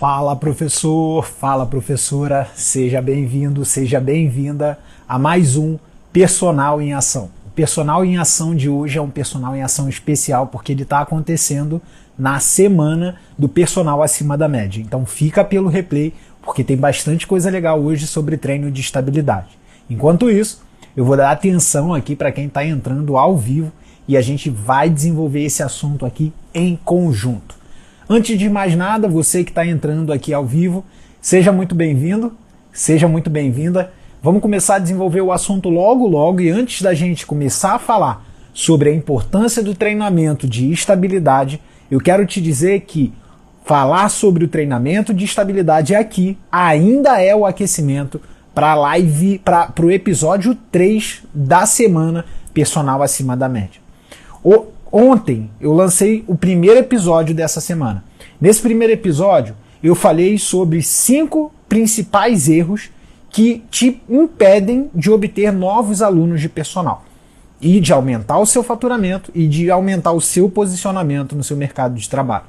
Fala professor, fala professora, seja bem-vindo, seja bem-vinda a mais um Personal em Ação. O Personal em Ação de hoje é um Personal em Ação especial porque ele está acontecendo na semana do Personal Acima da Média. Então fica pelo replay porque tem bastante coisa legal hoje sobre treino de estabilidade. Enquanto isso, eu vou dar atenção aqui para quem está entrando ao vivo e a gente vai desenvolver esse assunto aqui em conjunto. Antes de mais nada, você que está entrando aqui ao vivo, seja muito bem-vindo, seja muito bem-vinda. Vamos começar a desenvolver o assunto logo e antes da gente começar a falar sobre a importância do treinamento de estabilidade, eu quero te dizer que falar sobre o treinamento de estabilidade aqui ainda é o aquecimento para a live, para o episódio 3 da semana Personal Acima da Média. Ontem eu lancei o primeiro episódio dessa semana. Nesse primeiro episódio eu falei sobre 5 principais erros que te impedem de obter novos alunos de personal e de aumentar o seu faturamento e de aumentar o seu posicionamento no seu mercado de trabalho.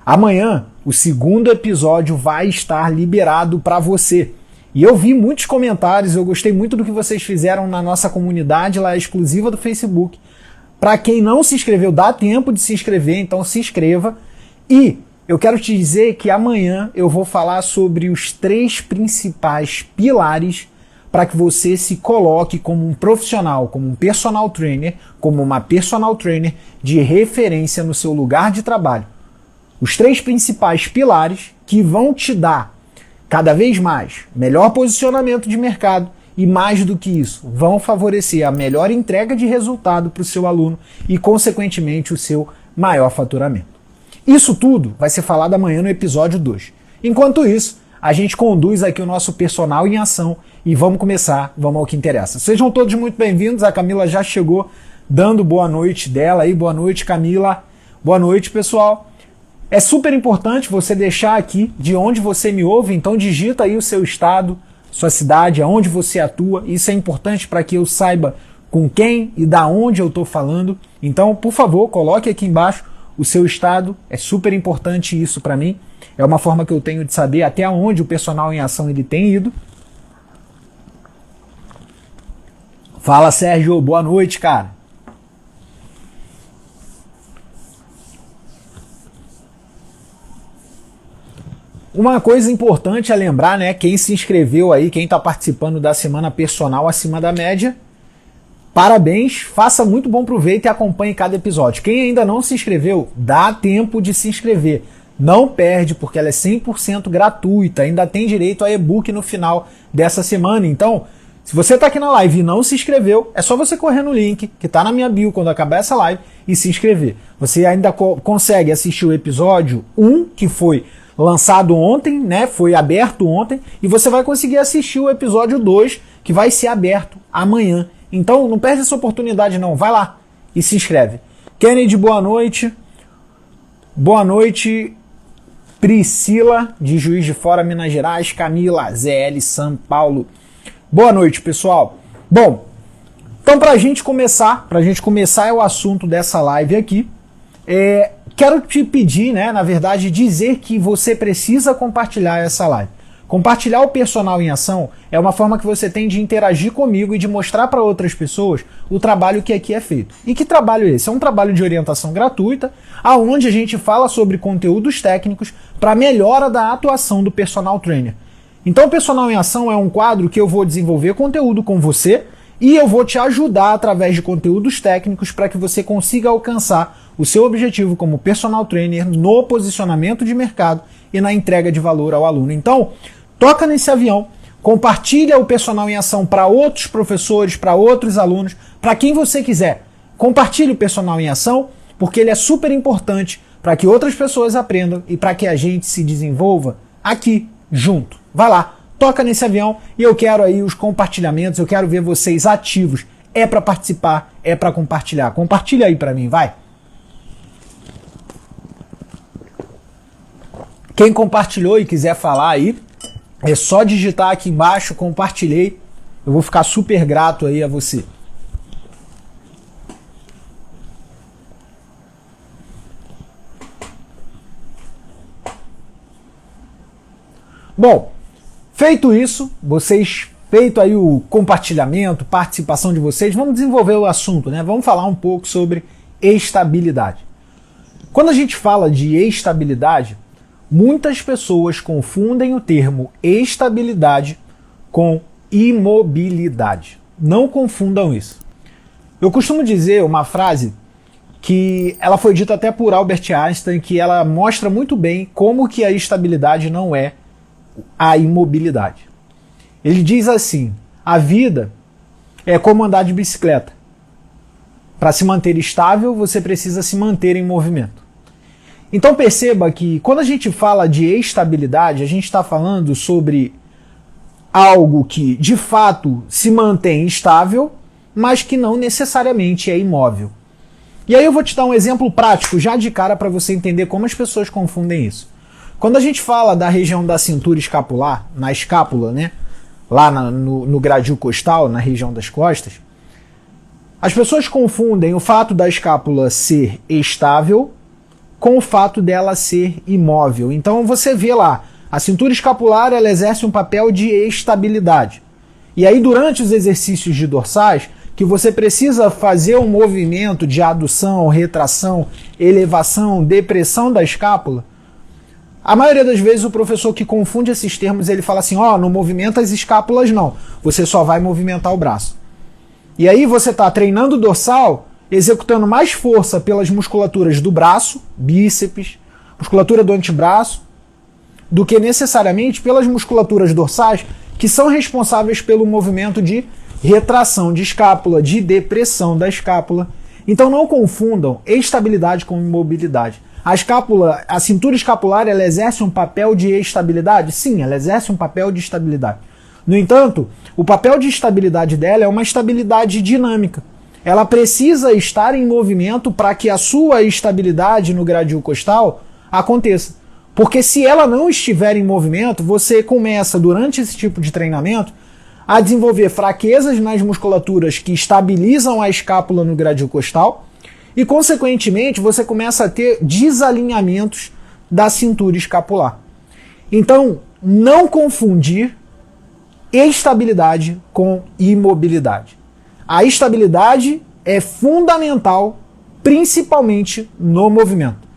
Amanhã o segundo episódio vai estar liberado para você. E eu vi muitos comentários, eu gostei muito do que vocês fizeram na nossa comunidade lá exclusiva do Facebook. Para quem não se inscreveu, dá tempo de se inscrever, então se inscreva. E eu quero te dizer que amanhã eu vou falar sobre os 3 principais pilares para que você se coloque como um profissional, como um personal trainer, como uma personal trainer de referência no seu lugar de trabalho. Os 3 principais pilares que vão te dar cada vez mais melhor posicionamento de mercado, e mais do que isso, vão favorecer a melhor entrega de resultado para o seu aluno e, consequentemente, o seu maior faturamento. Isso tudo vai ser falado amanhã no episódio 2. Enquanto isso, a gente conduz aqui o nosso Personal em Ação e vamos começar, vamos ao que interessa. Sejam todos muito bem-vindos, a Camila já chegou dando boa noite dela aí, boa noite Camila, boa noite pessoal. É super importante você deixar aqui de onde você me ouve, então digita aí o seu estado, sua cidade, aonde você atua. Isso é importante para que eu saiba com quem e da onde eu estou falando. Então, por favor, coloque aqui embaixo o seu estado. É super importante isso para mim. É uma forma que eu tenho de saber até onde o Personal em Ação ele tem ido. Fala, Sérgio. Boa noite, cara. Uma coisa importante a lembrar, né? Quem se inscreveu aí, quem está participando da Semana Personal Acima da Média, parabéns, faça muito bom proveito e acompanhe cada episódio. Quem ainda não se inscreveu, dá tempo de se inscrever. Não perde, porque ela é 100% gratuita, ainda tem direito a e-book no final dessa semana. Então, se você está aqui na live e não se inscreveu, é só você correr no link que está na minha bio quando acabar essa live e se inscrever. Você ainda consegue assistir o episódio 1, que foi lançado ontem, né? Foi aberto ontem, e você vai conseguir assistir o episódio 2, que vai ser aberto amanhã. Então não perde essa oportunidade não, vai lá e se inscreve. Kennedy, boa noite. Boa noite, Priscila, de Juiz de Fora, Minas Gerais. Camila, ZL, São Paulo. Boa noite, pessoal. Bom, então pra gente começar é o assunto dessa live aqui. Quero te pedir, né, na verdade, dizer que você precisa compartilhar essa live. Compartilhar o Personal em Ação é uma forma que você tem de interagir comigo e de mostrar para outras pessoas o trabalho que aqui é feito. E que trabalho é esse? É um trabalho de orientação gratuita, aonde a gente fala sobre conteúdos técnicos para melhora da atuação do personal trainer. Então o Personal em Ação é um quadro que eu vou desenvolver conteúdo com você e eu vou te ajudar através de conteúdos técnicos para que você consiga alcançar o seu objetivo como personal trainer no posicionamento de mercado e na entrega de valor ao aluno. Então, toca nesse avião, compartilha o Personal em Ação para outros professores, para outros alunos, para quem você quiser. Compartilhe o Personal em Ação, porque ele é super importante para que outras pessoas aprendam e para que a gente se desenvolva aqui junto. Vai lá, toca nesse avião e eu quero aí os compartilhamentos, eu quero ver vocês ativos. É para participar, é para compartilhar. Compartilha aí para mim, vai. Quem compartilhou e quiser falar aí, é só digitar aqui embaixo, compartilhei. Eu vou ficar super grato aí a você. Bom, feito isso, feito aí o compartilhamento, participação de vocês, vamos desenvolver o assunto, né? Vamos falar um pouco sobre estabilidade. Quando a gente fala de estabilidade, muitas pessoas confundem o termo estabilidade com imobilidade. Não confundam isso. Eu costumo dizer uma frase que ela foi dita até por Albert Einstein, que ela mostra muito bem como que a estabilidade não é a imobilidade. Ele diz assim: a vida é como andar de bicicleta. Para se manter estável, você precisa se manter em movimento. Então perceba que quando a gente fala de estabilidade, a gente está falando sobre algo que de fato se mantém estável, mas que não necessariamente é imóvel. E aí eu vou te dar um exemplo prático já de cara para você entender como as pessoas confundem isso. Quando a gente fala da região da cintura escapular, na escápula, né, lá no gradil costal, na região das costas, as pessoas confundem o fato da escápula ser estável com o fato dela ser imóvel. Então você vê lá, a cintura escapular ela exerce um papel de estabilidade. E aí durante os exercícios de dorsais, que você precisa fazer um movimento de adução, retração, elevação, depressão da escápula, a maioria das vezes o professor que confunde esses termos, ele fala assim, não movimenta as escápulas não, você só vai movimentar o braço. E aí você está treinando o dorsal, executando mais força pelas musculaturas do braço, bíceps, musculatura do antebraço, do que necessariamente pelas musculaturas dorsais, que são responsáveis pelo movimento de retração de escápula, de depressão da escápula. Então não confundam estabilidade com imobilidade. A cintura escapular, ela exerce um papel de estabilidade? Sim, ela exerce um papel de estabilidade. No entanto, o papel de estabilidade dela é uma estabilidade dinâmica. Ela precisa estar em movimento para que a sua estabilidade no gradil costal aconteça. Porque se ela não estiver em movimento, você começa, durante esse tipo de treinamento, a desenvolver fraquezas nas musculaturas que estabilizam a escápula no gradil costal e, consequentemente, você começa a ter desalinhamentos da cintura escapular. Então, não confundir estabilidade com imobilidade. A estabilidade é fundamental, principalmente no movimento.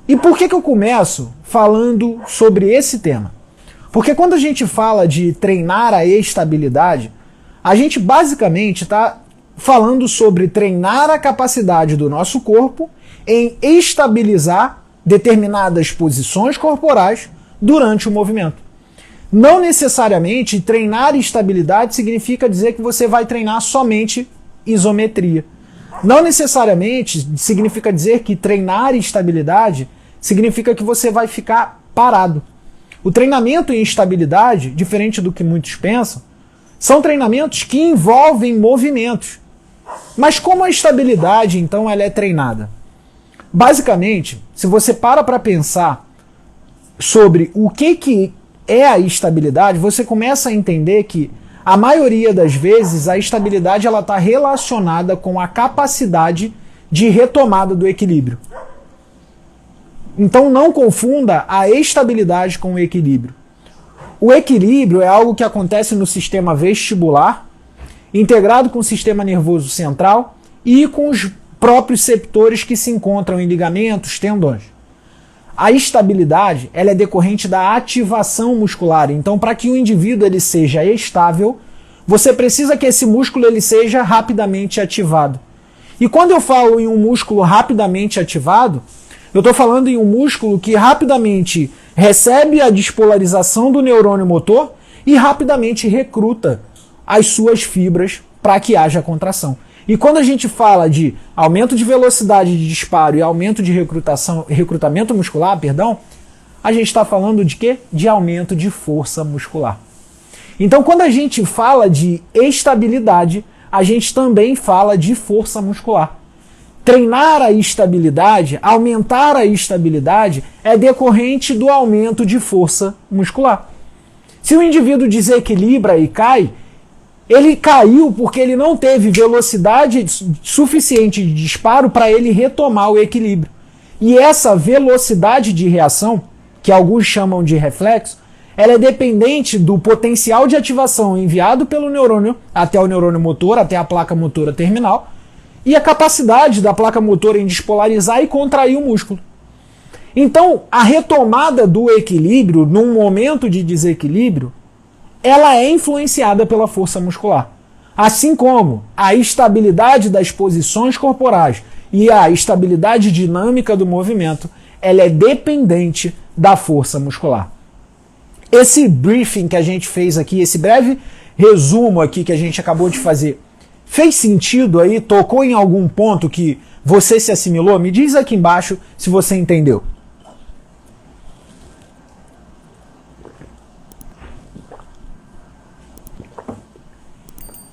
E por que eu começo falando sobre esse tema? Porque quando a gente fala de treinar a estabilidade, a gente basicamente está falando sobre treinar a capacidade do nosso corpo em estabilizar determinadas posições corporais durante o movimento. Não necessariamente treinar estabilidade significa dizer que você vai treinar somente isometria. Não necessariamente significa dizer que treinar estabilidade significa que você vai ficar parado. O treinamento em estabilidade, diferente do que muitos pensam, são treinamentos que envolvem movimentos. Mas como a estabilidade, então, ela é treinada? Basicamente, se você para pensar sobre o que é a estabilidade, você começa a entender que a maioria das vezes a estabilidade ela está relacionada com a capacidade de retomada do equilíbrio. Então não confunda a estabilidade com o equilíbrio. O equilíbrio é algo que acontece no sistema vestibular, integrado com o sistema nervoso central e com os próprios septores que se encontram em ligamentos, tendões. A estabilidade ela é decorrente da ativação muscular. Então, para que o indivíduo ele seja estável, você precisa que esse músculo ele seja rapidamente ativado. E quando eu falo em um músculo rapidamente ativado, eu estou falando em um músculo que rapidamente recebe a despolarização do neurônio motor e rapidamente recruta as suas fibras para que haja contração. E quando a gente fala de aumento de velocidade de disparo e aumento de recrutamento muscular, a gente está falando de quê? De aumento de força muscular. Então, quando a gente fala de estabilidade, a gente também fala de força muscular. Treinar a estabilidade, aumentar a estabilidade, é decorrente do aumento de força muscular. Se o indivíduo desequilibra e cai, ele caiu porque ele não teve velocidade suficiente de disparo para ele retomar o equilíbrio. E essa velocidade de reação, que alguns chamam de reflexo, ela é dependente do potencial de ativação enviado pelo neurônio até o neurônio motor, até a placa motora terminal, e a capacidade da placa motora em despolarizar e contrair o músculo. Então, a retomada do equilíbrio num momento de desequilíbrio, ela é influenciada pela força muscular. Assim como a estabilidade das posições corporais e a estabilidade dinâmica do movimento, ela é dependente da força muscular. Esse briefing que a gente fez aqui, esse breve resumo aqui que a gente acabou de fazer, fez sentido aí? Tocou em algum ponto que você se assimilou? Me diz aqui embaixo se você entendeu.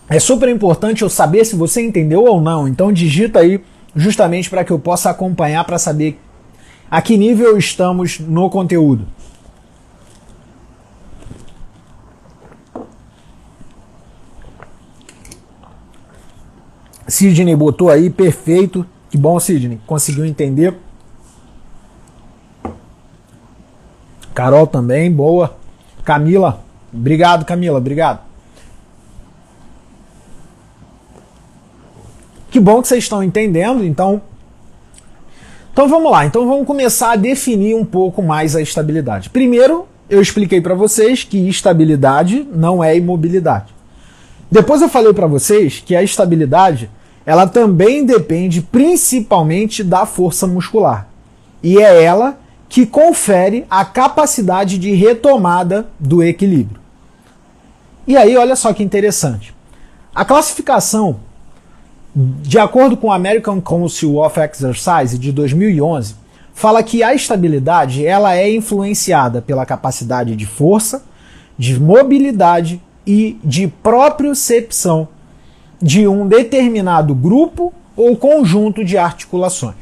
É super importante eu saber se você entendeu ou não, então digita aí justamente para que eu possa acompanhar para saber a que nível estamos no conteúdo. Sidney botou aí, perfeito. Que bom, Sidney, conseguiu entender. Carol também, boa. Camila, obrigado, Camila, obrigado. Que bom que vocês estão entendendo, então vamos lá, então vamos começar a definir um pouco mais a estabilidade. Primeiro, eu expliquei para vocês que estabilidade não é imobilidade. Depois eu falei para vocês que a estabilidade, ela também depende principalmente da força muscular. E é ela que confere a capacidade de retomada do equilíbrio. E aí, olha só que interessante. A classificação, de acordo com o American Council of Exercise de 2011, fala que a estabilidade ela é influenciada pela capacidade de força, de mobilidade e de propriocepção de um determinado grupo ou conjunto de articulações,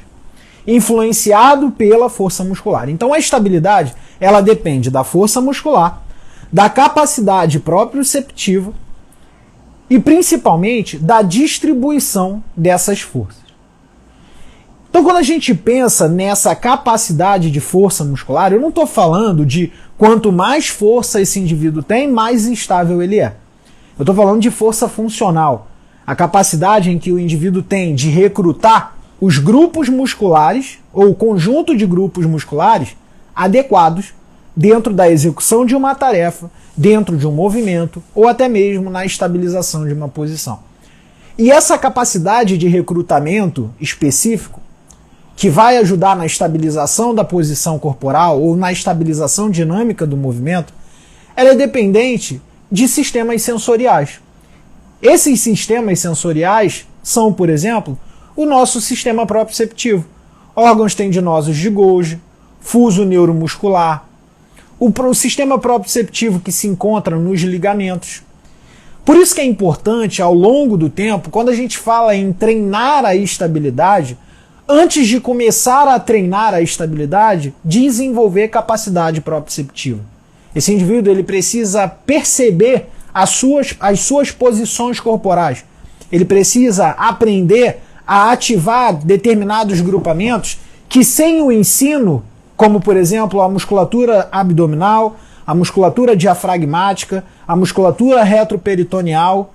influenciado pela força muscular. Então a estabilidade ela depende da força muscular, da capacidade proprioceptiva e principalmente da distribuição dessas forças. Então quando a gente pensa nessa capacidade de força muscular, eu não estou falando de quanto mais força esse indivíduo tem, mais instável ele é. Eu estou falando de força funcional, a capacidade em que o indivíduo tem de recrutar os grupos musculares ou o conjunto de grupos musculares adequados dentro da execução de uma tarefa, dentro de um movimento ou até mesmo na estabilização de uma posição. E essa capacidade de recrutamento específico, que vai ajudar na estabilização da posição corporal ou na estabilização dinâmica do movimento, ela é dependente de sistemas sensoriais. Esses sistemas sensoriais são, por exemplo, o nosso sistema proprioceptivo, órgãos tendinosos de Golgi, fuso neuromuscular, o sistema proprioceptivo que se encontra nos ligamentos. Por isso que é importante, ao longo do tempo, quando a gente fala em treinar a estabilidade, antes de começar a treinar a estabilidade, desenvolver capacidade proprioceptiva. Esse indivíduo ele precisa perceber as suas posições corporais. Ele precisa aprender a ativar determinados grupamentos que, sem o ensino, como por exemplo a musculatura abdominal, a musculatura diafragmática, a musculatura retroperitoneal,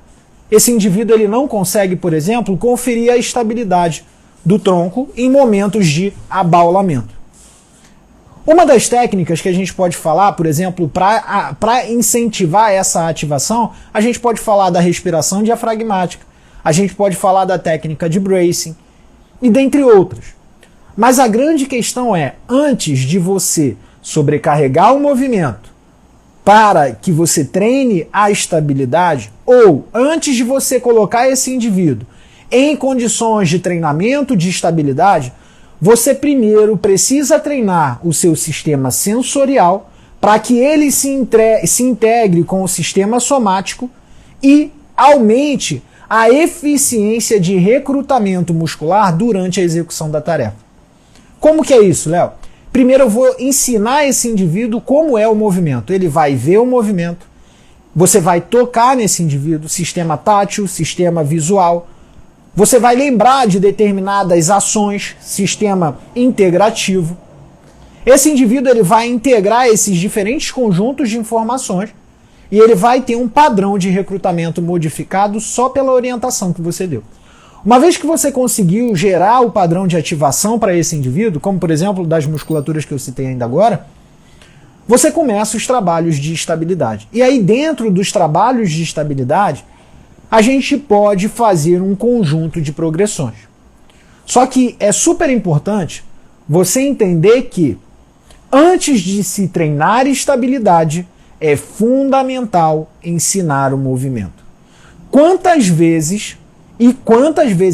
esse indivíduo ele não consegue, por exemplo, conferir a estabilidade do tronco em momentos de abaulamento. Uma das técnicas que a gente pode falar, por exemplo, para incentivar essa ativação, a gente pode falar da respiração diafragmática, a gente pode falar da técnica de bracing, e dentre outras. Mas a grande questão é, antes de você sobrecarregar o movimento para que você treine a estabilidade, ou antes de você colocar esse indivíduo em condições de treinamento de estabilidade, você primeiro precisa treinar o seu sistema sensorial para que ele se integre com o sistema somático e aumente a eficiência de recrutamento muscular durante a execução da tarefa. Como que é isso, Léo? Primeiro eu vou ensinar esse indivíduo como é o movimento. Ele vai ver o movimento, você vai tocar nesse indivíduo, sistema tátil, sistema visual, você vai lembrar de determinadas ações, sistema integrativo. Esse indivíduo ele vai integrar esses diferentes conjuntos de informações e ele vai ter um padrão de recrutamento modificado só pela orientação que você deu. Uma vez que você conseguiu gerar o padrão de ativação para esse indivíduo, como por exemplo das musculaturas que eu citei ainda agora, você começa os trabalhos de estabilidade. E aí dentro dos trabalhos de estabilidade, a gente pode fazer um conjunto de progressões. Só que é super importante você entender que antes de se treinar estabilidade, é fundamental ensinar o movimento. Quantas vezes,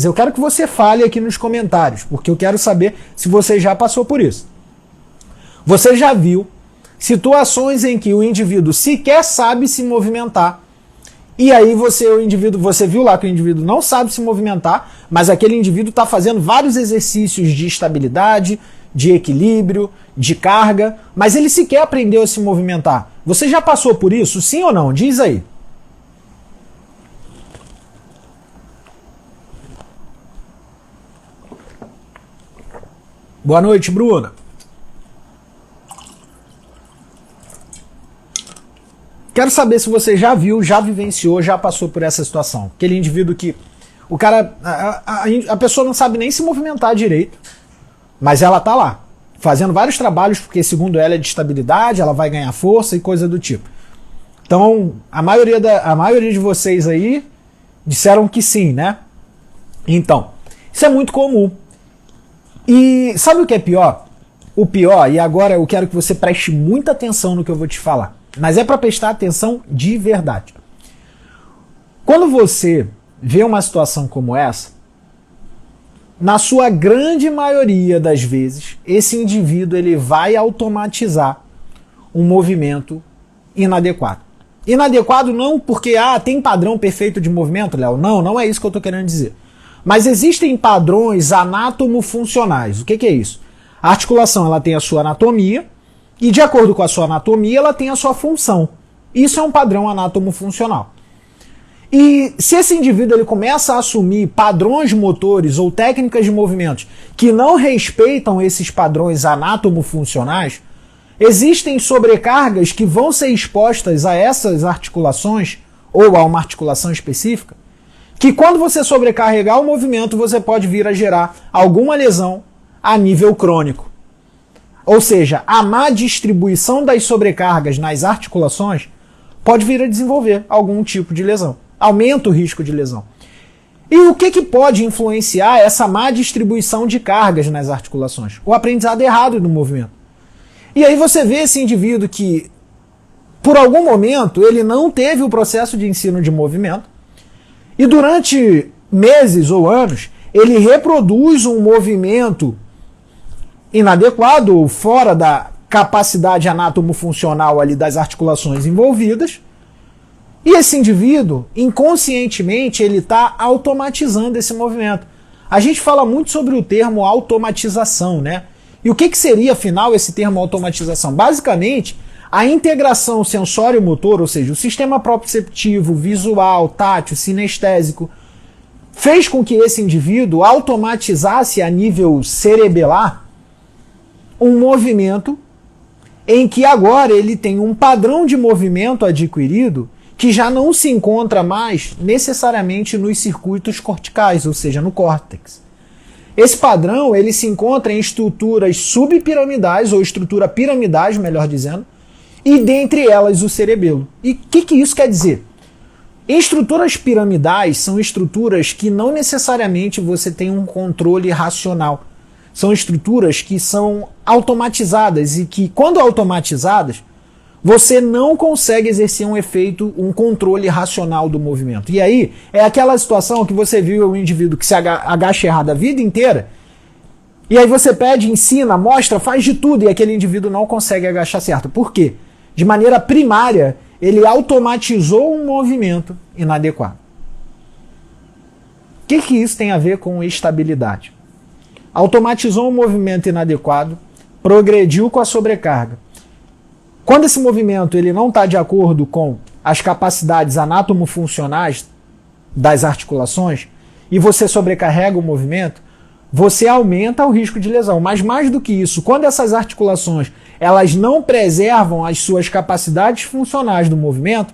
eu quero que você fale aqui nos comentários, porque eu quero saber se você já passou por isso. Você já viu situações em que o indivíduo sequer sabe se movimentar, e aí você viu lá que o indivíduo não sabe se movimentar, mas aquele indivíduo está fazendo vários exercícios de estabilidade, de equilíbrio, de carga, mas ele sequer aprendeu a se movimentar. Você já passou por isso, sim ou não? Diz aí. Boa noite, Bruna. Quero saber se você já viu, já vivenciou, já passou por essa situação. Aquele indivíduo que o cara, a pessoa não sabe nem se movimentar direito, mas ela tá lá, fazendo vários trabalhos, porque segundo ela é de estabilidade, ela vai ganhar força e coisa do tipo. Então, a maioria de vocês aí disseram que sim, né? Então, isso é muito comum. E sabe o que é pior? O pior, e agora eu quero que você preste muita atenção no que eu vou te falar, mas é para prestar atenção de verdade. Quando você vê uma situação como essa, na sua grande maioria das vezes, esse indivíduo ele vai automatizar um movimento inadequado. Inadequado não porque tem padrão perfeito de movimento, Léo. Não é isso que eu estou querendo dizer. Mas existem padrões anátomo-funcionais. O que é isso? A articulação ela tem a sua anatomia e de acordo com a sua anatomia ela tem a sua função. Isso é um padrão anátomo-funcional. E se esse indivíduo ele começa a assumir padrões motores ou técnicas de movimentos que não respeitam esses padrões anátomo-funcionais, existem sobrecargas que vão ser expostas a essas articulações ou a uma articulação específica, que quando você sobrecarregar o movimento, você pode vir a gerar alguma lesão a nível crônico. Ou seja, a má distribuição das sobrecargas nas articulações pode vir a desenvolver algum tipo de lesão. Aumenta o risco de lesão. E o que pode influenciar essa má distribuição de cargas nas articulações? O aprendizado errado do movimento. E aí você vê esse indivíduo que, por algum momento, ele não teve o processo de ensino de movimento e durante meses ou anos, ele reproduz um movimento inadequado ou fora da capacidade anatomo-funcional ali das articulações envolvidas. E esse indivíduo, inconscientemente, ele está automatizando esse movimento. A gente fala muito sobre o termo automatização, né? E o que seria, afinal, esse termo automatização? Basicamente, a integração sensório-motor, ou seja, o sistema proprioceptivo, visual, tátil, sinestésico, fez com que esse indivíduo automatizasse a nível cerebelar um movimento em que agora ele tem um padrão de movimento adquirido que já não se encontra mais necessariamente nos circuitos corticais, ou seja, no córtex. Esse padrão ele se encontra em estruturas subpiramidais, ou estrutura piramidais, melhor dizendo, e dentre elas o cerebelo. E o que isso quer dizer? Estruturas piramidais são estruturas que não necessariamente você tem um controle racional. São estruturas que são automatizadas e que, quando automatizadas, você não consegue exercer um controle racional do movimento. E aí, é aquela situação que você viu o indivíduo que se agacha errado a vida inteira, e aí você pede, ensina, mostra, faz de tudo, e aquele indivíduo não consegue agachar certo. Por quê? De maneira primária, ele automatizou um movimento inadequado. O que isso tem a ver com estabilidade? Automatizou um movimento inadequado, progrediu com a sobrecarga. Quando esse movimento ele não está de acordo com as capacidades anatomo-funcionais das articulações e você sobrecarrega o movimento, você aumenta o risco de lesão. Mas mais do que isso, quando essas articulações elas não preservam as suas capacidades funcionais do movimento,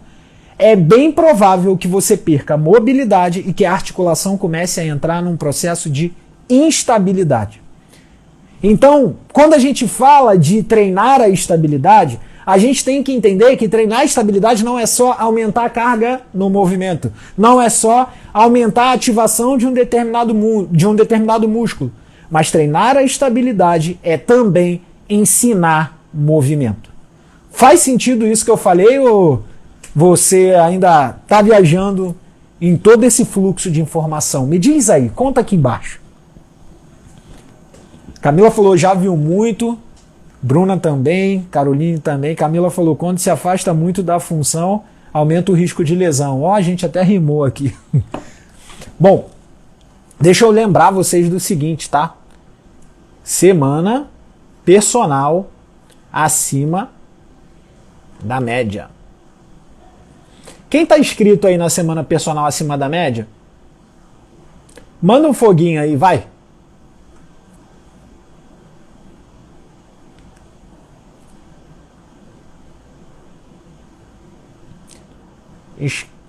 é bem provável que você perca a mobilidade e que a articulação comece a entrar num processo de instabilidade. Então, quando a gente fala de treinar a estabilidade, a gente tem que entender que treinar a estabilidade não é só aumentar a carga no movimento, não é só aumentar a ativação de um determinado músculo, mas treinar a estabilidade é também ensinar movimento. Faz sentido isso que eu falei ou você ainda está viajando em todo esse fluxo de informação? Me diz aí, conta aqui embaixo. Camila falou, já viu muito. Bruna também, Caroline também. Camila falou, quando se afasta muito da função, aumenta o risco de lesão. Ó, a gente até rimou aqui. Bom, deixa eu lembrar vocês do seguinte, tá? Semana personal acima da média. Quem tá inscrito aí na semana personal acima da média? Manda um foguinho aí, vai.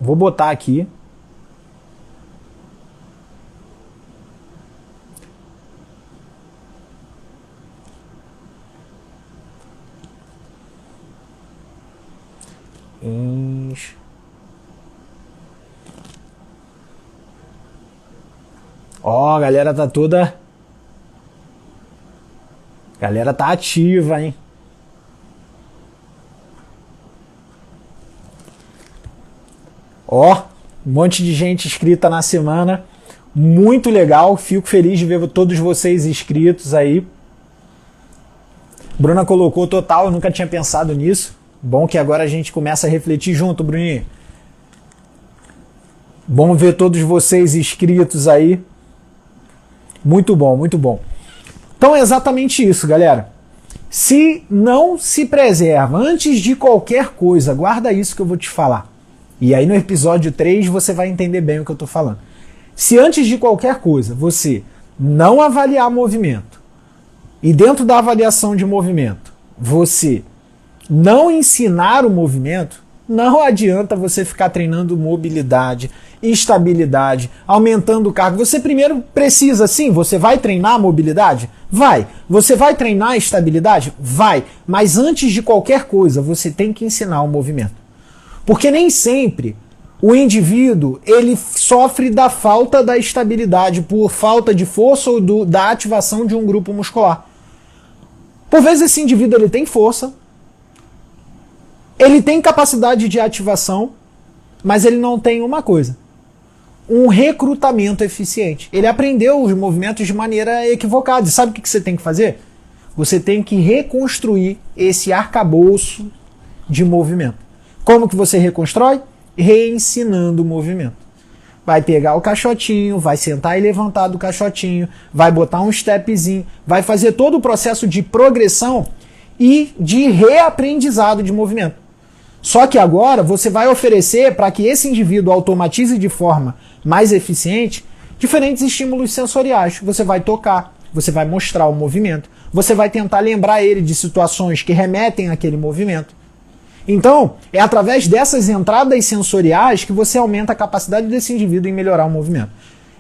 Vou botar aqui. Ó, a galera tá toda... A galera tá ativa, hein? Ó, um monte de gente inscrita na semana. Muito legal. Fico feliz de ver todos vocês inscritos aí. Bruna colocou total, eu nunca tinha pensado nisso. Bom que agora a gente começa a refletir junto, Bruninho. Bom ver todos vocês inscritos aí. Muito bom, muito bom. Então é exatamente isso, galera. Se não se preserva antes de qualquer coisa, guarda isso que eu vou te falar. E aí no episódio 3 você vai entender bem o que eu estou falando. Se antes de qualquer coisa você não avaliar movimento, e dentro da avaliação de movimento você não ensinar o movimento, não adianta você ficar treinando mobilidade, estabilidade, aumentando o cargo. Você primeiro precisa, sim, você vai treinar a mobilidade? Vai. Você vai treinar a estabilidade? Vai. Mas antes de qualquer coisa, você tem que ensinar o movimento. Porque nem sempre o indivíduo ele sofre da falta da estabilidade por falta de força ou da ativação de um grupo muscular. Por vezes esse indivíduo ele tem força, ele tem capacidade de ativação, mas ele não tem uma coisa: um recrutamento eficiente. Ele aprendeu os movimentos de maneira equivocada. E sabe o que você tem que fazer? Você tem que reconstruir esse arcabouço de movimento. Como que você reconstrói? Reensinando o movimento. Vai pegar o caixotinho, vai sentar e levantar do caixotinho, vai botar um stepzinho, vai fazer todo o processo de progressão e de reaprendizado de movimento. Só que agora você vai oferecer para que esse indivíduo automatize de forma mais eficiente diferentes estímulos sensoriais. Você vai tocar, você vai mostrar o movimento, você vai tentar lembrar ele de situações que remetem àquele movimento. Então, é através dessas entradas sensoriais que você aumenta a capacidade desse indivíduo em melhorar o movimento.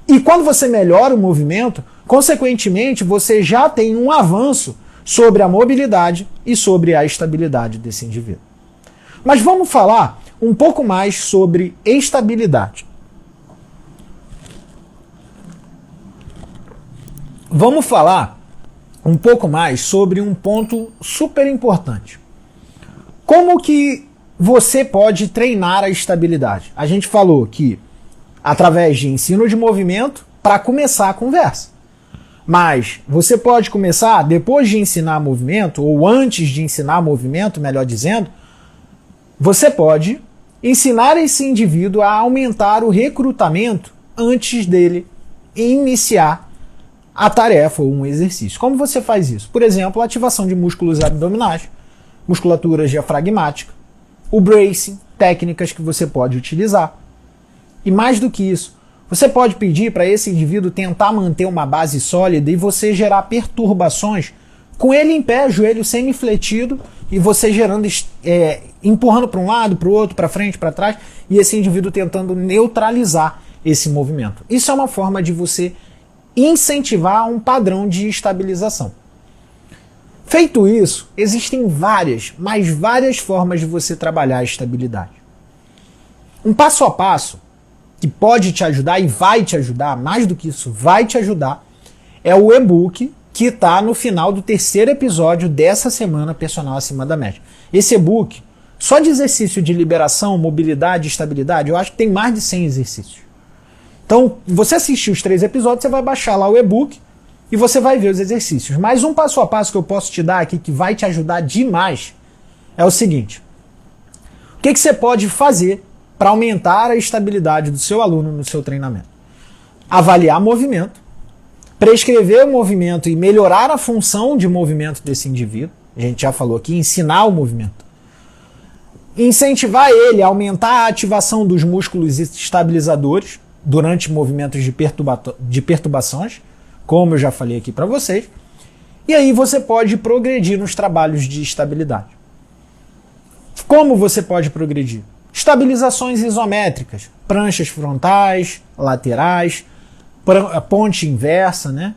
E quando você melhora o movimento, consequentemente, você já tem um avanço sobre a mobilidade e sobre a estabilidade desse indivíduo. Mas vamos falar um pouco mais sobre estabilidade. Vamos falar um pouco mais sobre um ponto super importante. Como que você pode treinar a estabilidade? A gente falou que através de ensino de movimento para começar a conversa. Mas você pode começar depois de ensinar movimento, ou antes de ensinar movimento, melhor dizendo, você pode ensinar esse indivíduo a aumentar o recrutamento antes dele iniciar a tarefa ou um exercício. Como você faz isso? Por exemplo, a ativação de músculos abdominais, musculatura diafragmática, o bracing, técnicas que você pode utilizar. E mais do que isso, Você pode pedir para esse indivíduo tentar manter uma base sólida e você gerar perturbações com ele em pé, joelho semifletido, e você gerando, empurrando para um lado, para o outro, para frente, para trás, e esse indivíduo tentando neutralizar esse movimento. Isso é uma forma de você incentivar um padrão de estabilização. Feito isso, existem várias, mas várias formas de você trabalhar a estabilidade. Um passo a passo que pode te ajudar e vai te ajudar, mais do que isso, vai te ajudar, é o e-book que está no final do 3º episódio dessa semana Personal Acima da Média. Esse e-book, só de exercício de liberação, mobilidade e estabilidade, eu acho que tem mais de 100 exercícios. Então, você assistir os 3 episódios, você vai baixar lá o e-book e você vai ver os exercícios. Mas um passo a passo que eu posso te dar aqui, que vai te ajudar demais, é o seguinte. O que você pode fazer para aumentar a estabilidade do seu aluno no seu treinamento? Avaliar movimento, prescrever o movimento e melhorar a função de movimento desse indivíduo. A gente já falou aqui, ensinar o movimento. Incentivar ele a aumentar a ativação dos músculos estabilizadores durante movimentos de perturbações, como eu já falei aqui para vocês. E aí você pode progredir nos trabalhos de estabilidade. Como você pode progredir? Estabilizações isométricas, pranchas frontais, laterais, ponte inversa, né?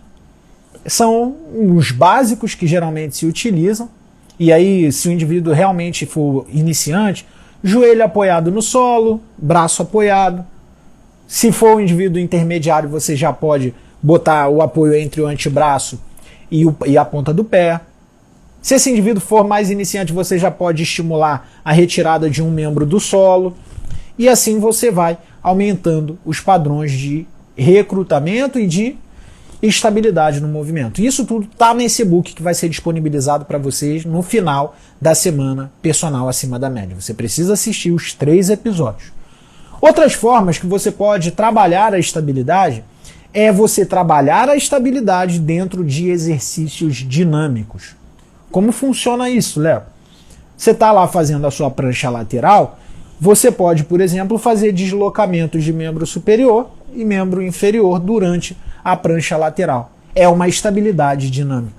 São os básicos que geralmente se utilizam. E aí, se o indivíduo realmente for iniciante, joelho apoiado no solo, braço apoiado. Se for um indivíduo intermediário, você já pode botar o apoio entre o antebraço e a ponta do pé. Se esse indivíduo for mais iniciante, você já pode estimular a retirada de um membro do solo. E assim você vai aumentando os padrões de recrutamento e de estabilidade no movimento. Isso tudo está nesse e-book que vai ser disponibilizado para vocês no final da semana Personal Acima da Média. Você precisa assistir os 3 episódios. Outras formas que você pode trabalhar a estabilidade é você trabalhar a estabilidade dentro de exercícios dinâmicos. Como funciona isso, Léo? Você está lá fazendo a sua prancha lateral, você pode, por exemplo, fazer deslocamentos de membro superior e membro inferior durante a prancha lateral. É uma estabilidade dinâmica.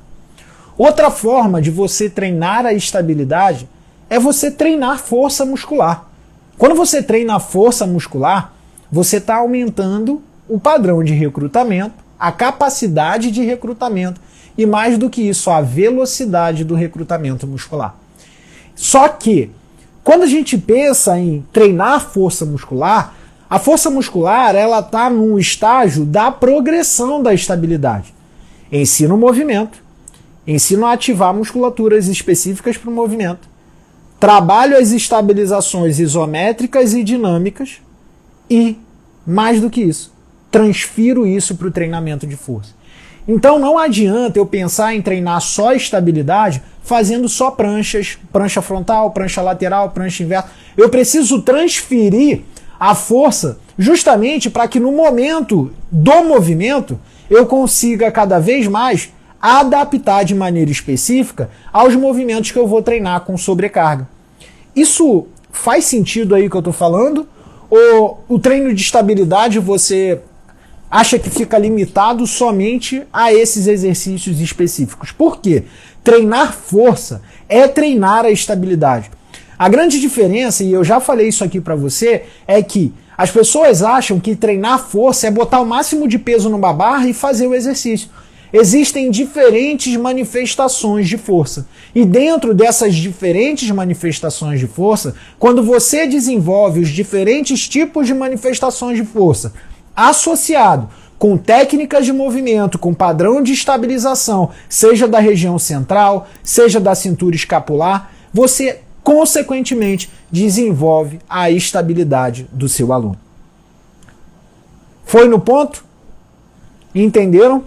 Outra forma de você treinar a estabilidade é você treinar força muscular. Quando você treina a força muscular, você está aumentando o padrão de recrutamento, a capacidade de recrutamento e, mais do que isso, a velocidade do recrutamento muscular. Só que, quando a gente pensa em treinar força muscular, a força muscular ela está num estágio da progressão da estabilidade. Ensino o movimento, ensino a ativar musculaturas específicas para o movimento, trabalho as estabilizações isométricas e dinâmicas e, mais do que isso, transfiro isso para o treinamento de força. Então não adianta eu pensar em treinar só estabilidade fazendo só pranchas, prancha frontal, prancha lateral, prancha inversa. Eu preciso transferir a força justamente para que no momento do movimento eu consiga cada vez mais adaptar de maneira específica aos movimentos que eu vou treinar com sobrecarga. Isso faz sentido aí que eu estou falando? Ou o treino de estabilidade você acha que fica limitado somente a esses exercícios específicos? Por quê? Treinar força é treinar a estabilidade. A grande diferença, e eu já falei isso aqui para você, é que as pessoas acham que treinar força é botar o máximo de peso numa barra e fazer o exercício. Existem diferentes manifestações de força. E dentro dessas diferentes manifestações de força, quando você desenvolve os diferentes tipos de manifestações de força, associado com técnicas de movimento, com padrão de estabilização, seja da região central, seja da cintura escapular, você, consequentemente, desenvolve a estabilidade do seu aluno. Foi no ponto? Entenderam?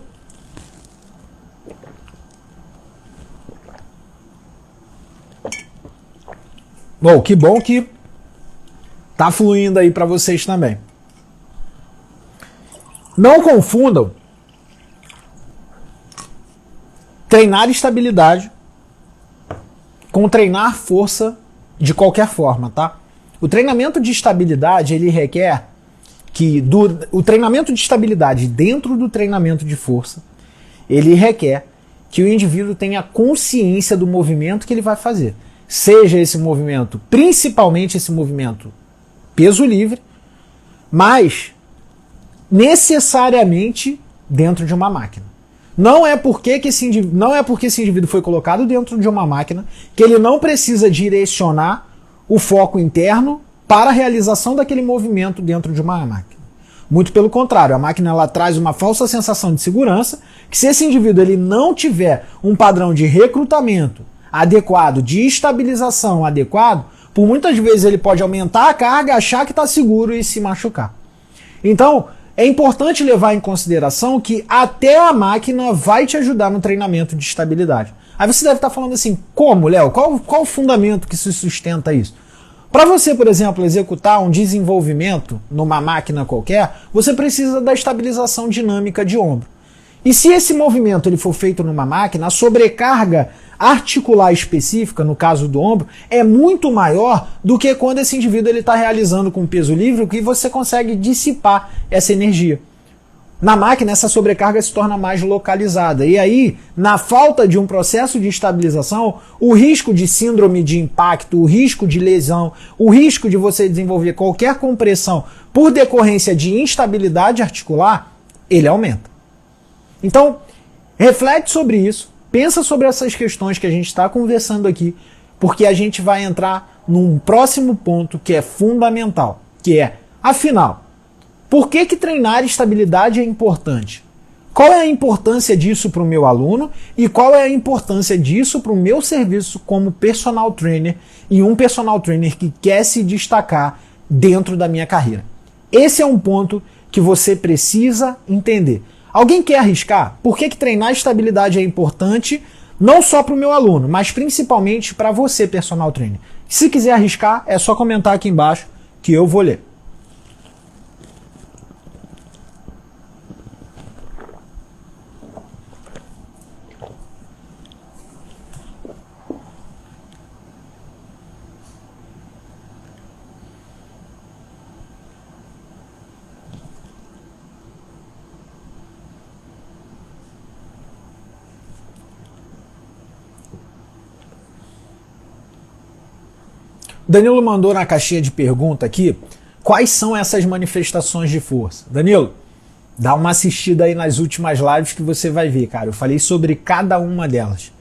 Bom, que bom que tá fluindo aí para vocês também. Não confundam treinar estabilidade com treinar força de qualquer forma, tá? O treinamento de estabilidade, ele requer que o treinamento de estabilidade dentro do treinamento de força, ele requer que o indivíduo tenha consciência do movimento que ele vai fazer. Seja esse movimento, principalmente esse movimento peso livre, mas necessariamente dentro de uma máquina. Não é porque esse indivíduo foi colocado dentro de uma máquina que ele não precisa direcionar o foco interno para a realização daquele movimento dentro de uma máquina. Muito pelo contrário, a máquina ela traz uma falsa sensação de segurança, que se esse indivíduo ele não tiver um padrão de recrutamento adequado, de estabilização adequado, por muitas vezes ele pode aumentar a carga, achar que está seguro e se machucar. Então, é importante levar em consideração que até a máquina vai te ajudar no treinamento de estabilidade. Aí você deve estar falando assim, como, Léo? Qual o fundamento que se sustenta isso? Para você, por exemplo, executar um desenvolvimento numa máquina qualquer, você precisa da estabilização dinâmica de ombro. E se esse movimento ele for feito numa máquina, a sobrecarga articular específica, no caso do ombro, é muito maior do que quando esse indivíduo está realizando com peso livre, que você consegue dissipar essa energia. Na máquina, essa sobrecarga se torna mais localizada. E aí, na falta de um processo de estabilização, o risco de síndrome de impacto, o risco de lesão, o risco de você desenvolver qualquer compressão por decorrência de instabilidade articular, ele aumenta. Então, reflete sobre isso, pensa sobre essas questões que a gente está conversando aqui, porque a gente vai entrar num próximo ponto que é fundamental, que é, afinal, por que treinar estabilidade é importante? Qual é a importância disso para o meu aluno e qual é a importância disso para o meu serviço como personal trainer e um personal trainer que quer se destacar dentro da minha carreira? Esse é um ponto que você precisa entender. Alguém quer arriscar? Por que treinar estabilidade é importante não só para o meu aluno, mas principalmente para você, personal trainer? Se quiser arriscar, é só comentar aqui embaixo que eu vou ler. Danilo mandou na caixinha de pergunta aqui quais são essas manifestações de força. Danilo, dá uma assistida aí nas últimas lives que você vai ver, cara. Eu falei sobre cada uma delas.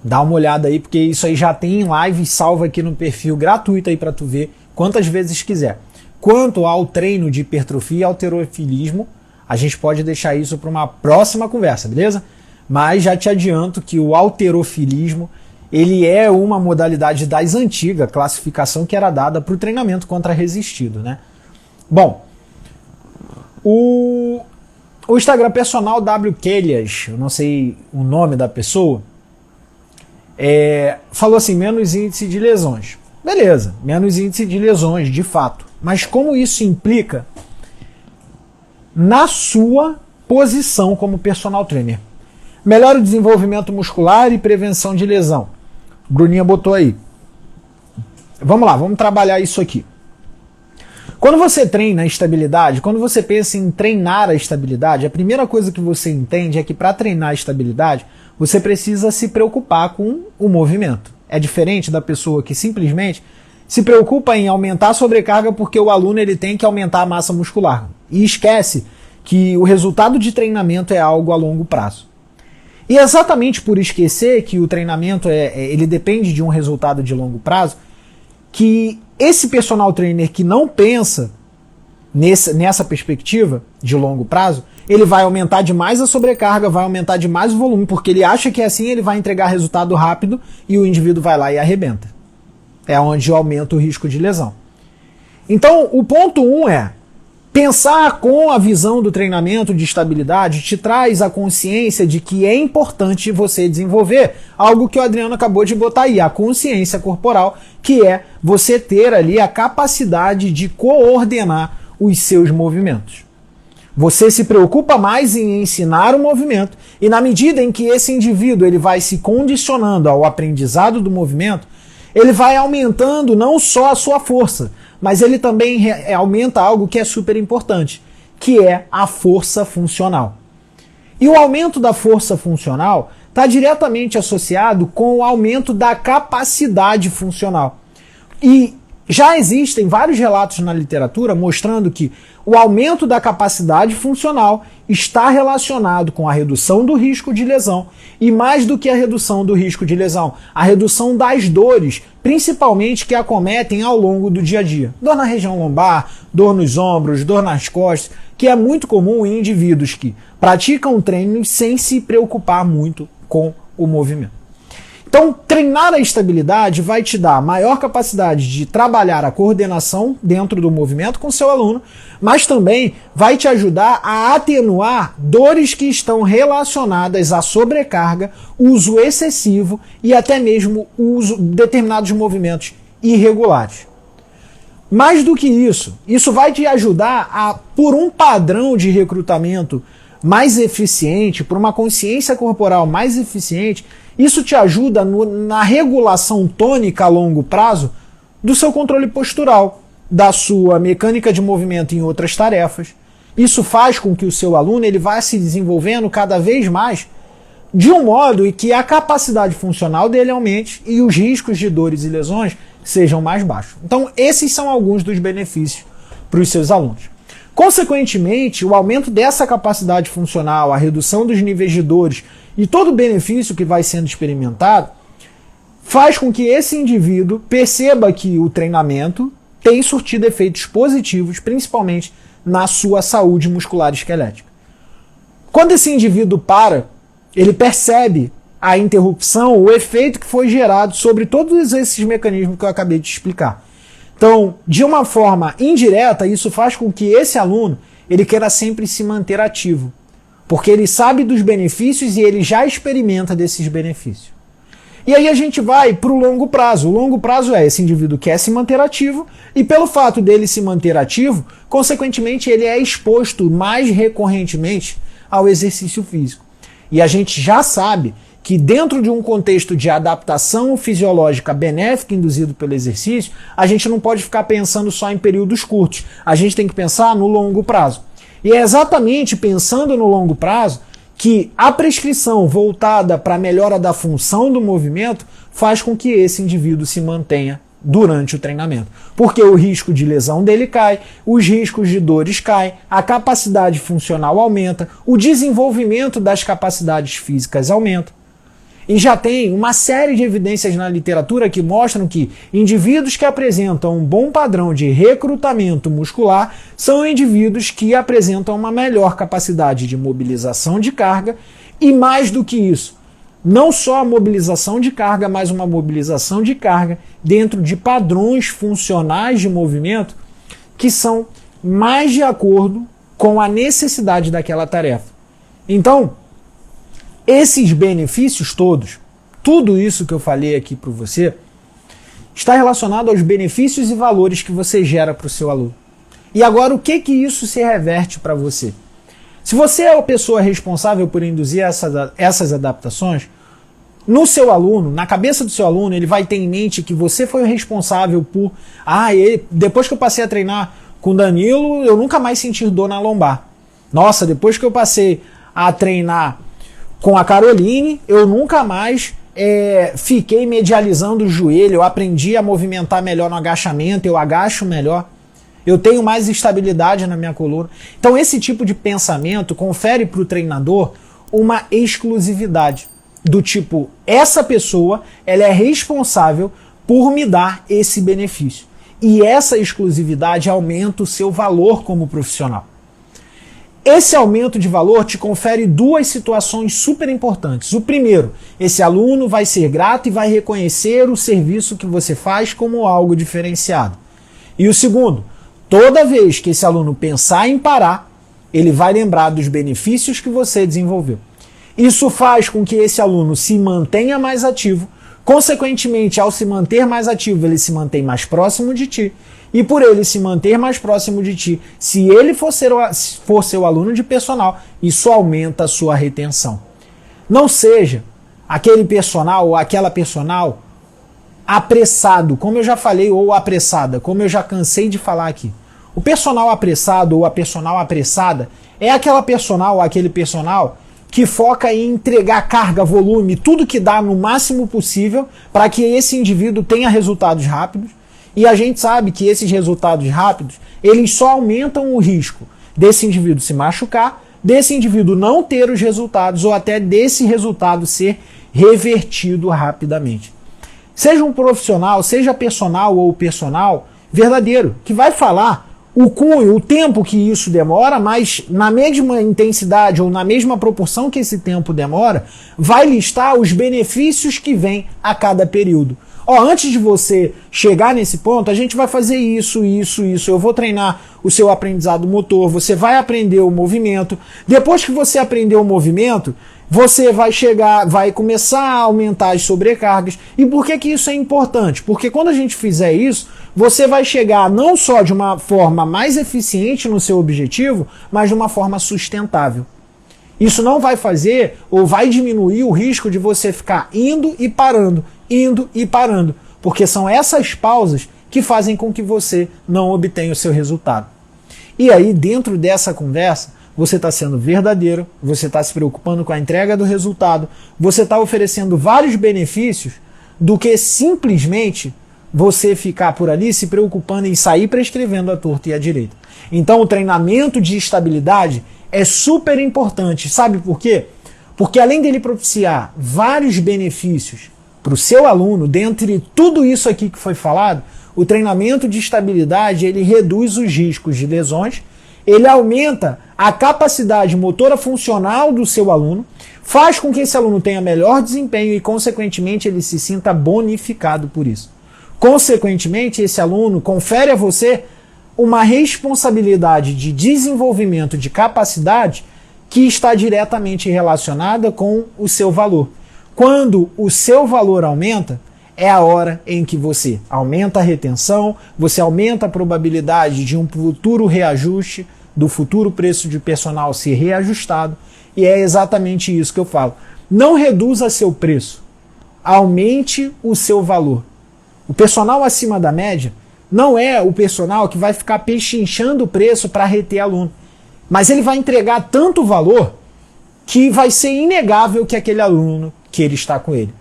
Dá uma olhada aí, porque isso aí já tem em live salva aqui no perfil gratuito aí para tu ver quantas vezes quiser. Quanto ao treino de hipertrofia e halterofilismo, a gente pode deixar isso para uma próxima conversa, beleza? Mas já te adianto que o halterofilismo ele é uma modalidade das antigas, classificação que era dada para o treinamento contra-resistido, né? Bom, o Instagram personal W. Kellias, eu não sei o nome da pessoa, falou assim, menos índice de lesões. Beleza, menos índice de lesões, de fato. Mas como isso implica na sua posição como personal trainer? Melhora o desenvolvimento muscular e prevenção de lesão. Bruninha botou aí. Vamos lá, vamos trabalhar isso aqui. Quando você treina a estabilidade, quando você pensa em treinar a estabilidade, a primeira coisa que você entende é que para treinar a estabilidade, você precisa se preocupar com o movimento. É diferente da pessoa que simplesmente se preocupa em aumentar a sobrecarga porque o aluno ele tem que aumentar a massa muscular. E esquece que o resultado de treinamento é algo a longo prazo. E exatamente por esquecer que o treinamento ele depende de um resultado de longo prazo, que esse personal trainer que não pensa nessa perspectiva de longo prazo, ele vai aumentar demais a sobrecarga, vai aumentar demais o volume, porque ele acha que assim ele vai entregar resultado rápido e o indivíduo vai lá e arrebenta. É onde aumenta o risco de lesão. Então, o ponto 1 é pensar com a visão do treinamento de estabilidade te traz a consciência de que é importante você desenvolver algo que o Adriano acabou de botar aí, a consciência corporal, que é você ter ali a capacidade de coordenar os seus movimentos. Você se preocupa mais em ensinar o movimento e na medida em que esse indivíduo ele vai se condicionando ao aprendizado do movimento, ele vai aumentando não só a sua força, mas ele também aumenta algo que é super importante, que é a força funcional. E o aumento da força funcional está diretamente associado com o aumento da capacidade funcional. E já existem vários relatos na literatura mostrando que o aumento da capacidade funcional está relacionado com a redução do risco de lesão e, mais do que a redução do risco de lesão, a redução das dores, principalmente que acometem ao longo do dia a dia. Dor na região lombar, dor nos ombros, dor nas costas, que é muito comum em indivíduos que praticam treinos sem se preocupar muito com o movimento. Então, treinar a estabilidade vai te dar maior capacidade de trabalhar a coordenação dentro do movimento com seu aluno, mas também vai te ajudar a atenuar dores que estão relacionadas à sobrecarga, uso excessivo e até mesmo uso de determinados movimentos irregulares. Mais do que isso vai te ajudar a, por um padrão de recrutamento mais eficiente, por uma consciência corporal mais eficiente, isso te ajuda na regulação tônica a longo prazo do seu controle postural, da sua mecânica de movimento em outras tarefas. Isso faz com que o seu aluno ele vá se desenvolvendo cada vez mais de um modo em que a capacidade funcional dele aumente e os riscos de dores e lesões sejam mais baixos. Então, esses são alguns dos benefícios para os seus alunos. Consequentemente, o aumento dessa capacidade funcional, a redução dos níveis de dores e todo o benefício que vai sendo experimentado faz com que esse indivíduo perceba que o treinamento tem surtido efeitos positivos, principalmente na sua saúde muscular e esquelética. Quando esse indivíduo para, ele percebe a interrupção, o efeito que foi gerado sobre todos esses mecanismos que eu acabei de explicar. Então, de uma forma indireta, isso faz com que esse aluno ele queira sempre se manter ativo, porque ele sabe dos benefícios e ele já experimenta desses benefícios. E aí a gente vai para o longo prazo. O longo prazo é esse indivíduo quer se manter ativo e pelo fato dele se manter ativo, consequentemente ele é exposto mais recorrentemente ao exercício físico. E a gente já sabe que dentro de um contexto de adaptação fisiológica benéfica induzido pelo exercício, a gente não pode ficar pensando só em períodos curtos. A gente tem que pensar no longo prazo. E é exatamente pensando no longo prazo que a prescrição voltada para a melhora da função do movimento faz com que esse indivíduo se mantenha durante o treinamento. Porque o risco de lesão dele cai, os riscos de dores caem, a capacidade funcional aumenta, o desenvolvimento das capacidades físicas aumenta. E já tem uma série de evidências na literatura que mostram que indivíduos que apresentam um bom padrão de recrutamento muscular são indivíduos que apresentam uma melhor capacidade de mobilização de carga e, mais do que isso, não só a mobilização de carga, mas uma mobilização de carga dentro de padrões funcionais de movimento que são mais de acordo com a necessidade daquela tarefa. Então, esses benefícios todos, tudo isso que eu falei aqui para você, está relacionado aos benefícios e valores que você gera para o seu aluno. E agora, o que isso se reverte para você? Se você é a pessoa responsável por induzir essas adaptações, no seu aluno, na cabeça do seu aluno, ele vai ter em mente que você foi o responsável por... depois que eu passei a treinar com o Danilo, eu nunca mais senti dor na lombar. Nossa, depois que eu passei a treinar com a Caroline, eu nunca mais fiquei medializando o joelho, eu aprendi a movimentar melhor no agachamento, eu agacho melhor, eu tenho mais estabilidade na minha coluna. Então esse tipo de pensamento confere para o treinador uma exclusividade, do tipo, essa pessoa ela é responsável por me dar esse benefício. E essa exclusividade aumenta o seu valor como profissional. Esse aumento de valor te confere duas situações super importantes. O primeiro, esse aluno vai ser grato e vai reconhecer o serviço que você faz como algo diferenciado. E o segundo, toda vez que esse aluno pensar em parar, ele vai lembrar dos benefícios que você desenvolveu. Isso faz com que esse aluno se mantenha mais ativo, consequentemente, ao se manter mais ativo, ele se mantém mais próximo de ti. E por ele se manter mais próximo de ti, se ele for seu aluno de personal, isso aumenta a sua retenção. Não seja aquele personal ou aquela personal apressado, como eu já falei, ou apressada, como eu já cansei de falar aqui. O personal apressado ou a personal apressada é aquela personal ou aquele personal que foca em entregar carga, volume, tudo que dá no máximo possível para que esse indivíduo tenha resultados rápidos. E a gente sabe que esses resultados rápidos, eles só aumentam o risco desse indivíduo se machucar, desse indivíduo não ter os resultados ou até desse resultado ser revertido rapidamente. Seja um profissional, seja personal ou personal verdadeiro, que vai falar o cunho, o tempo que isso demora, mas na mesma intensidade ou na mesma proporção que esse tempo demora, vai listar os benefícios que vêm a cada período. Antes de você chegar nesse ponto, a gente vai fazer isso. Eu vou treinar o seu aprendizado motor, você vai aprender o movimento. Depois que você aprender o movimento, você vai começar a aumentar as sobrecargas. E por que isso é importante? Porque quando a gente fizer isso, você vai chegar não só de uma forma mais eficiente no seu objetivo, mas de uma forma sustentável. Isso não vai fazer ou vai diminuir o risco de você ficar indo e parando, porque são essas pausas que fazem com que você não obtenha o seu resultado. E aí, dentro dessa conversa, você está sendo verdadeiro, você está se preocupando com a entrega do resultado, você está oferecendo vários benefícios do que simplesmente você ficar por ali se preocupando em sair prescrevendo à torta e à direita. Então, o treinamento de estabilidade é super importante. Sabe por quê? Porque além dele propiciar vários benefícios para o seu aluno, dentre tudo isso aqui que foi falado, o treinamento de estabilidade ele reduz os riscos de lesões, ele aumenta a capacidade motora funcional do seu aluno, faz com que esse aluno tenha melhor desempenho e, consequentemente, ele se sinta bonificado por isso. Consequentemente, esse aluno confere a você uma responsabilidade de desenvolvimento de capacidade que está diretamente relacionada com o seu valor. Quando o seu valor aumenta, é a hora em que você aumenta a retenção, você aumenta a probabilidade de um futuro reajuste, do futuro preço de personal ser reajustado, e é exatamente isso que eu falo. Não reduza seu preço, aumente o seu valor. O personal acima da média não é o personal que vai ficar pechinchando o preço para reter aluno, mas ele vai entregar tanto valor que vai ser inegável que aquele aluno que ele está com ele.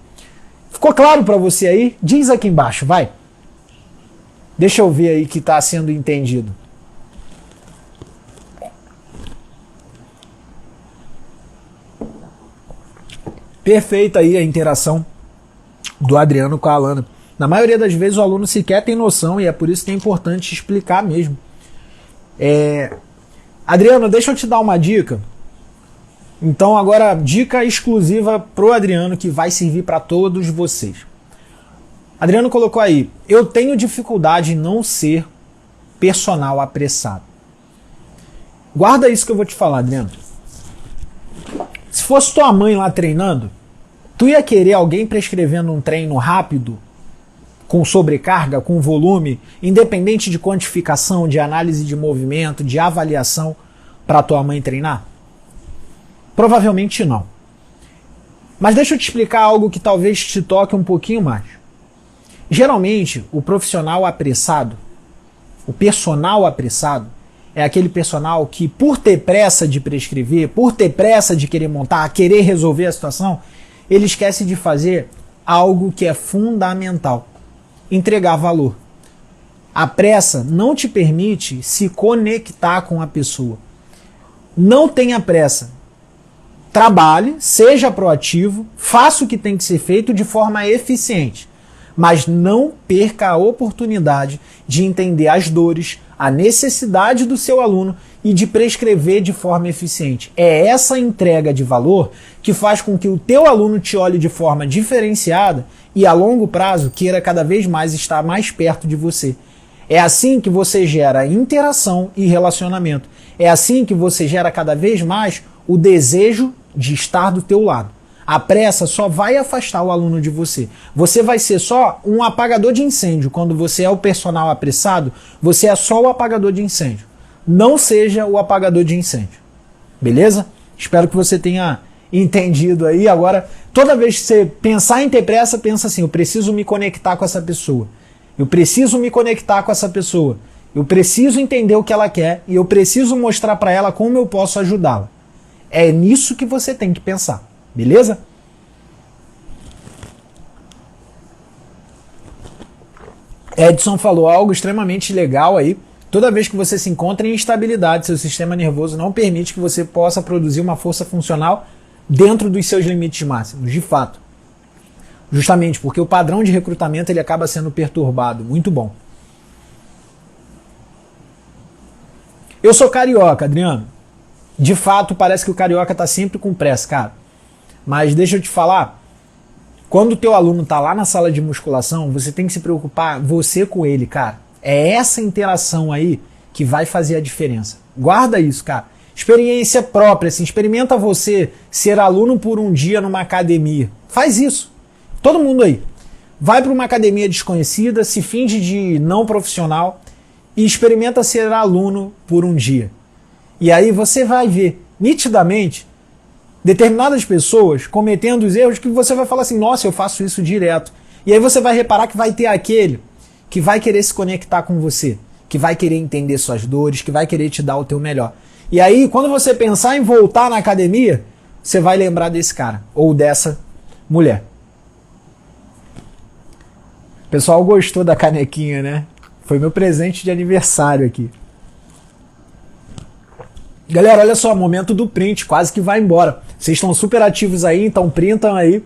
Ficou claro para você aí? Diz aqui embaixo, vai. Deixa eu ver aí que está sendo entendido. Perfeita aí a interação do Adriano com a Alana. Na maioria das vezes o aluno sequer tem noção e é por isso que é importante explicar mesmo. Adriano, deixa eu te dar uma dica. Então agora, dica exclusiva pro Adriano que vai servir para todos vocês. Adriano colocou aí, eu tenho dificuldade em não ser personal apressado. Guarda isso que eu vou te falar, Adriano. Se fosse tua mãe lá treinando, tu ia querer alguém prescrevendo um treino rápido, com sobrecarga, com volume, independente de quantificação, de análise de movimento, de avaliação, para tua mãe treinar? Provavelmente não. Mas deixa eu te explicar algo que talvez te toque um pouquinho mais. Geralmente, o profissional apressado, o personal apressado, é aquele personal que, por ter pressa de prescrever, por ter pressa de querer montar, querer resolver a situação, ele esquece de fazer algo que é fundamental: entregar valor. A pressa não te permite se conectar com a pessoa. Não tenha pressa. Trabalhe, seja proativo, faça o que tem que ser feito de forma eficiente, mas não perca a oportunidade de entender as dores, a necessidade do seu aluno e de prescrever de forma eficiente. É essa entrega de valor que faz com que o teu aluno te olhe de forma diferenciada e a longo prazo queira cada vez mais estar mais perto de você. É assim que você gera interação e relacionamento. É assim que você gera cada vez mais o desejo de estar do teu lado. A pressa só vai afastar o aluno de você. Você vai ser só um apagador de incêndio. Quando você é o personal apressado, você é só o apagador de incêndio. Não seja o apagador de incêndio. Beleza? Espero que você tenha entendido aí. Agora, Toda vez que você pensar em ter pressa, pensa assim, eu preciso me conectar com essa pessoa. Eu preciso me conectar com essa pessoa. Eu preciso entender o que ela quer e eu preciso mostrar para ela como eu posso ajudá-la. É nisso que você tem que pensar, beleza? Edson falou algo extremamente legal aí. Toda vez que você se encontra em instabilidade, seu sistema nervoso não permite que você possa produzir uma força funcional dentro dos seus limites máximos, de fato. Justamente porque o padrão de recrutamento ele acaba sendo perturbado. Muito bom. Eu sou carioca, Adriano. De fato, parece que o carioca está sempre com pressa, cara. Mas deixa eu te falar, quando o teu aluno está lá na sala de musculação, você tem que se preocupar você com ele, cara. É essa interação aí que vai fazer a diferença. Guarda isso, cara. Experiência própria, assim, experimenta você ser aluno por um dia numa academia. Faz isso. Todo mundo aí. Vai para uma academia desconhecida, se finge de não profissional e experimenta ser aluno por um dia. E aí você vai ver nitidamente determinadas pessoas cometendo os erros que você vai falar assim, nossa, eu faço isso direto. E aí você vai reparar que vai ter aquele que vai querer se conectar com você, que vai querer entender suas dores, que vai querer te dar o teu melhor. E aí, quando você pensar em voltar na academia, você vai lembrar desse cara ou dessa mulher. O pessoal gostou da canequinha, né? Foi meu presente de aniversário aqui. Galera, olha só, momento do print, quase que vai embora. Vocês estão super ativos aí, então printam aí.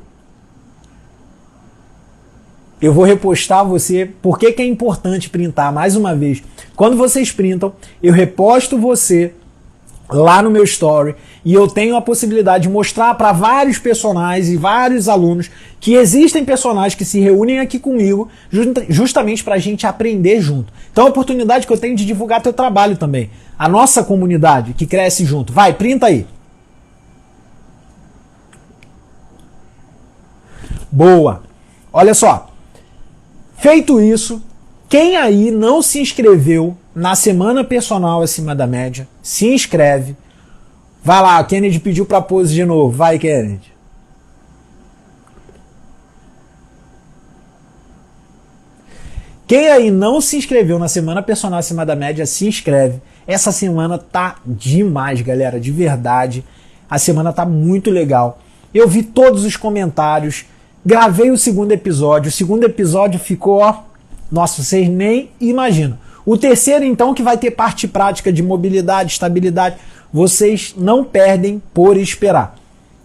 Eu vou repostar você. Por que é importante printar? Mais uma vez, quando vocês printam, eu reposto você lá no meu story e eu tenho a possibilidade de mostrar para vários personagens e vários alunos que existem personagens que se reúnem aqui comigo justamente para a gente aprender junto. Então é a oportunidade que eu tenho de divulgar teu trabalho também. A nossa comunidade que cresce junto. Vai, printa aí. Boa. Olha só. Feito isso, quem aí não se inscreveu na Semana Personal Acima da Média, se inscreve. Vai lá, o Kennedy pediu pra pose de novo. Vai, Kennedy. Quem aí não se inscreveu na Semana Personal Acima da Média, se inscreve. Essa semana tá demais, galera, de verdade. A semana tá muito legal. Eu vi todos os comentários, gravei o segundo episódio. O segundo episódio ficou, ó, nossa, vocês nem imaginam. O terceiro, então, que vai ter parte prática de mobilidade, estabilidade, vocês não perdem por esperar.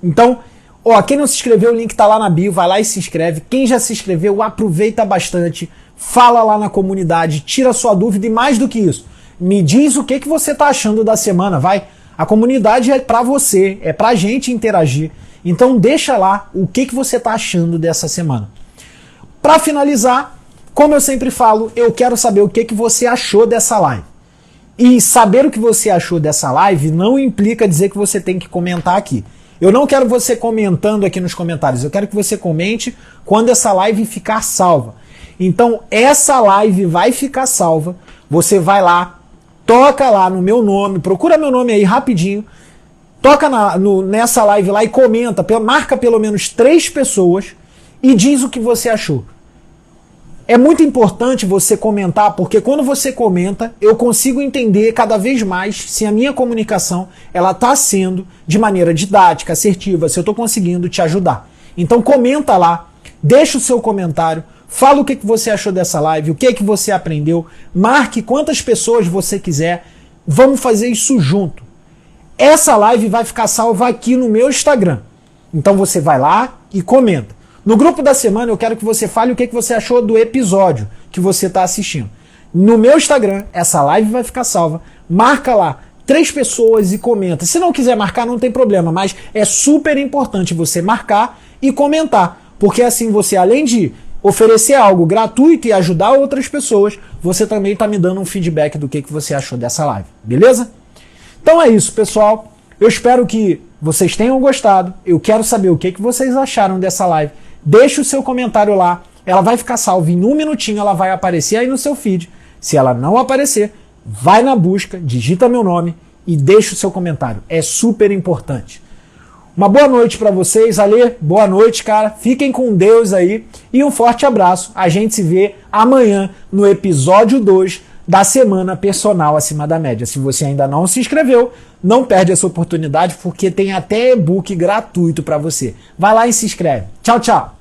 Então, ó, quem não se inscreveu, o link tá lá na bio, vai lá e se inscreve. Quem já se inscreveu, aproveita bastante, fala lá na comunidade, tira sua dúvida e mais do que isso, me diz o que você tá achando da semana, vai. A comunidade é pra você, é pra gente interagir. Então deixa lá o que você tá achando dessa semana. Pra finalizar, como eu sempre falo, eu quero saber o que você achou dessa live. E saber o que você achou dessa live não implica dizer que você tem que comentar aqui. Eu não quero você comentando aqui nos comentários, eu quero que você comente quando essa live ficar salva. Então essa live vai ficar salva, você vai lá, toca lá no meu nome, procura meu nome aí rapidinho, toca nessa live lá e comenta, marca pelo menos 3 pessoas e diz o que você achou. É muito importante você comentar, porque quando você comenta, eu consigo entender cada vez mais se a minha comunicação ela está sendo de maneira didática, assertiva, se eu estou conseguindo te ajudar. Então comenta lá, deixa o seu comentário, fala o que você achou dessa live, o que você aprendeu, marque quantas pessoas você quiser, vamos fazer isso junto. Essa live vai ficar salva aqui no meu Instagram. Então você vai lá e comenta. No grupo da semana eu quero que você fale o que você achou do episódio que você está assistindo. No meu Instagram, essa live vai ficar salva. Marca lá 3 pessoas e comenta. Se não quiser marcar, não tem problema, mas é super importante você marcar e comentar. Porque assim você, além de oferecer algo gratuito e ajudar outras pessoas, você também está me dando um feedback do que você achou dessa live. Beleza? Então é isso, pessoal. Eu espero que vocês tenham gostado. Eu quero saber o que vocês acharam dessa live. Deixe o seu comentário lá. Ela vai ficar salva em 1 minutinho. Ela vai aparecer aí no seu feed. Se ela não aparecer, vai na busca, digita meu nome e deixa o seu comentário. É super importante. Uma boa noite para vocês, Ale. Boa noite, cara. Fiquem com Deus aí e um forte abraço. A gente se vê amanhã no episódio 2 da Semana Personal Acima da Média. Se você ainda não se inscreveu, não perde essa oportunidade porque tem até e-book gratuito para você. Vai lá e se inscreve. Tchau, tchau.